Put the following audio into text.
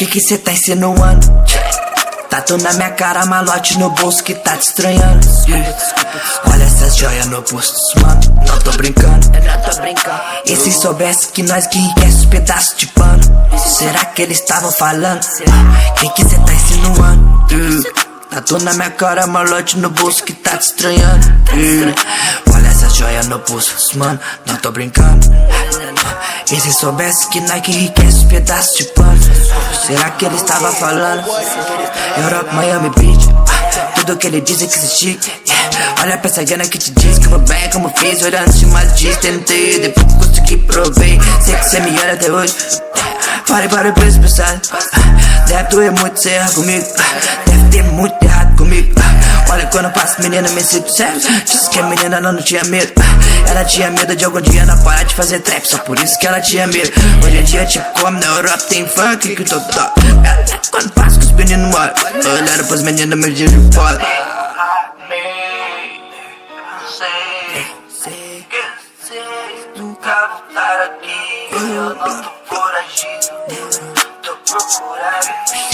Que cê tá insinuando? Tatu na minha cara, malote no bolso que tá te estranhando. Olha essas joias no pulso, mano, não tô brincando. E se soubesse que nós que enriquece os pedaços de pano? Será que eles estavam falando? Que cê tá insinuando? Tatu na minha cara, malote no bolso que tá te estranhando. Olha essas joias no pulso, mano, não tô brincando. E se soubesse que nós que enriquece os pedaços de pano? Será que ele estava falando? Europa, Miami Beach, tudo que ele diz é que se chique. Olha pra essa grana que te diz que eu vou bem como fiz. Olhando se mais diz, tentei, depois consegui provei. Sei que cê me olha até hoje. Falei para o preço pensado. Deve doer muito cê erra comigo. Deve ter muito errado comigo. Olha quando eu passo, menina, me sinto sério. Disse que a menina não tinha medo. Ela tinha medo de algum dia não parar de fazer trap. Só por isso que ela tinha medo. Hoje em dia, tipo, como na Europa tem funk que tô top. Quando passo que os meninos moram, olharam pros meninos, me dizem fora. Sei que nunca voltar aqui. Eu não tô foragido, tô procurando.